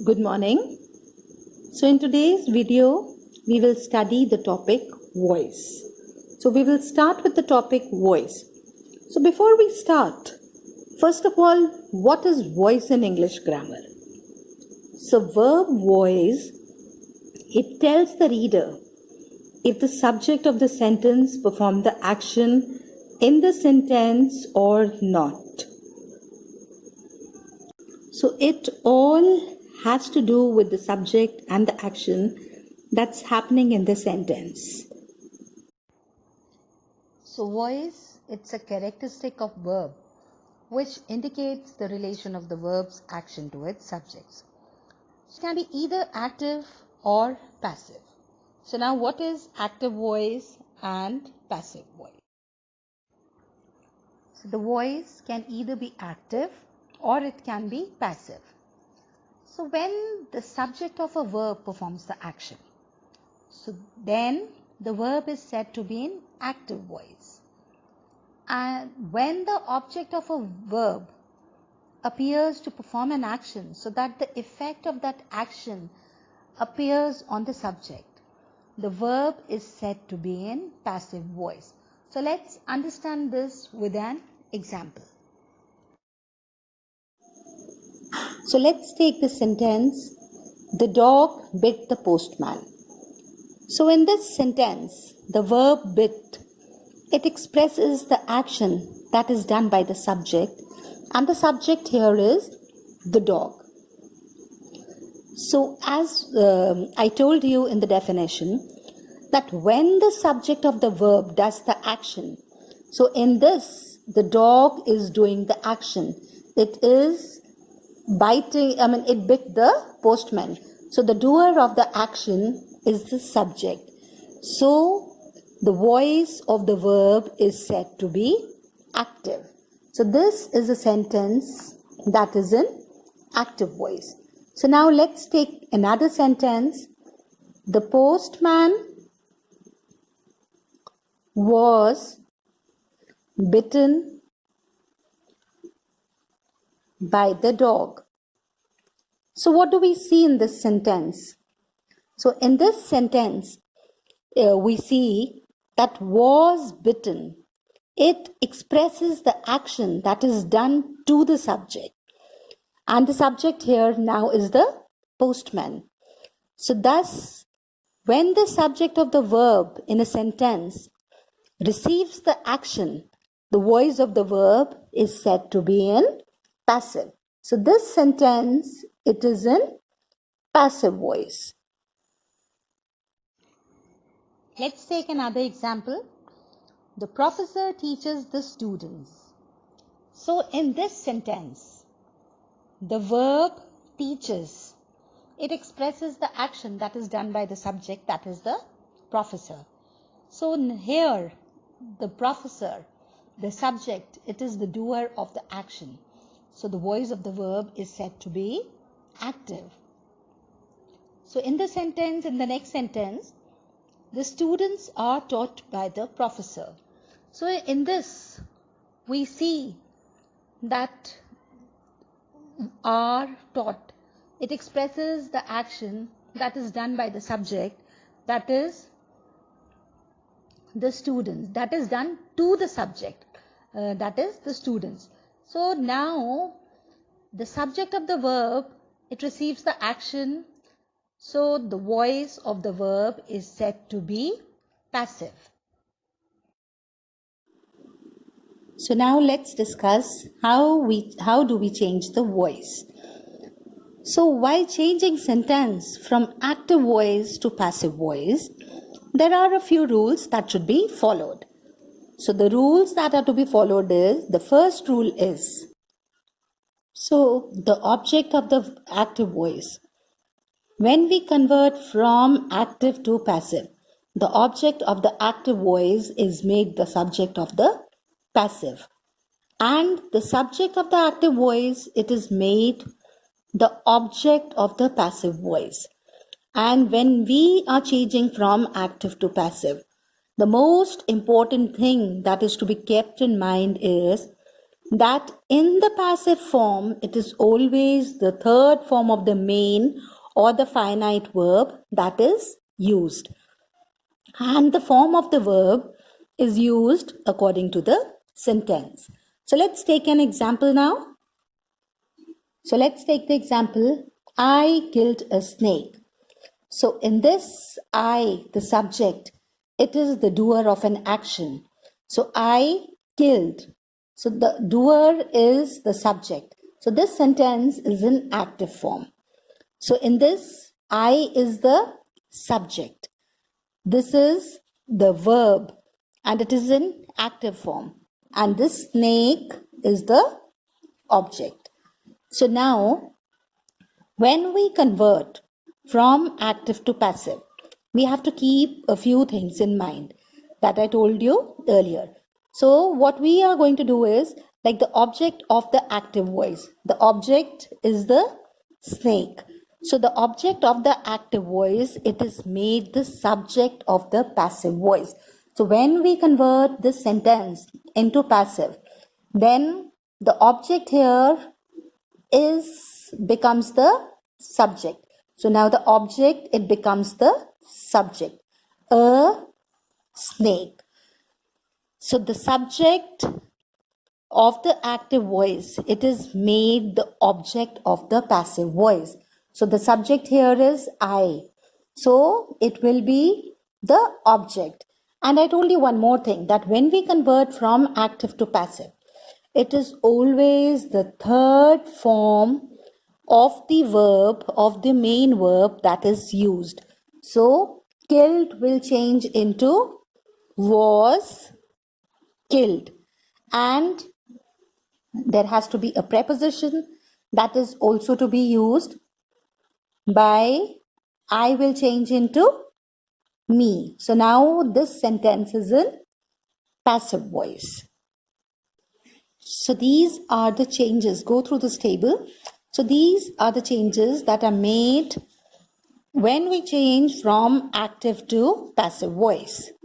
Good morning. So in today's video, we will study the topic voice. So we will start with the topic voice. So before we start, first of all, what is voice in English grammar? So verb voice, it tells the reader if the subject of the sentence performed the action in the sentence or not. So it all has to do with the subject and the action that's happening in the sentence. So voice, it's a characteristic of verb which indicates the relation of the verb's action to its subjects. It can be either active or passive. So now what is active voice and passive voice? So the voice can either be active or it can be passive. So when the subject of a verb performs the action, so then the verb is said to be in active voice. And when the object of a verb appears to perform an action so that the effect of that action appears on the subject, the verb is said to be in passive voice. So let's understand this with an example. So let's take the sentence, the dog bit the postman. So in this sentence, the verb bit, it expresses the action that is done by the subject, and the subject here is the dog. So as I told you in the definition, that when the subject of the verb does the action, so in this, the dog is doing the action. It is it bit the postman. So the doer of the action is the subject. So the voice of the verb is said to be active. So this is a sentence that is in active voice. So now let's take another sentence. The postman was bitten by the dog. So what do we see in this sentence? So in this sentence, we see that was bitten. It expresses the action that is done to the subject. And the subject here now is the postman. So thus, when the subject of the verb in a sentence receives the action, the voice of the verb is said to be in passive. So this sentence, it is in passive voice. Let's take another example. The professor teaches the students. So in this sentence, the verb teaches, it expresses the action that is done by the subject, that is the professor. So here, the professor, the subject, it is the doer of the action. So the voice of the verb is said to be active. So in the sentence, in the next sentence, the students are taught by the professor. So in this, we see that are taught, it expresses the action that is done by the subject, that is the students, that is done to the subject, that is the students. So now the subject of the verb, it receives the action. So the voice of the verb is said to be passive. So now let's discuss how do we change the voice. So while changing sentence from active voice to passive voice, there are a few rules that should be followed. So the rules that are to be followed is, the first rule is, so the object of the active voice, when we convert from active to passive, the object of the active voice is made the subject of the passive. And the subject of the active voice, it is made the object of the passive voice. And when we are changing from active to passive, the most important thing that is to be kept in mind is that in the passive form, it is always the third form of the main or the finite verb that is used. And the form of the verb is used according to the sentence. So let's take an example now. So let's take the example, I killed a snake. So in this, I, the subject, it is the doer of an action. So I killed. So the doer is the subject. So this sentence is in active form. So in this, I is the subject. This is the verb and it is in active form. And this snake is the object. So now, when we convert from active to passive, we have to keep a few things in mind that I told you earlier. So what we are going to do is, like the object of the active voice, the object is the snake. So the object of the active voice, it is made the subject of the passive voice. So when we convert this sentence into passive, then the object here becomes the subject. So now the object, it becomes the subject. A snake. So the subject of the active voice, it is made the object of the passive voice. So the subject here is I. So it will be the object. And I told you one more thing, that when we convert from active to passive, it is always the third form of the verb, of the main verb that is used. So killed will change into was killed. And there has to be a preposition that is also to be used. By I will change into me. So now this sentence is in passive voice. So these are the changes. Go through this table. So these are the changes that are made when we change from active to passive voice.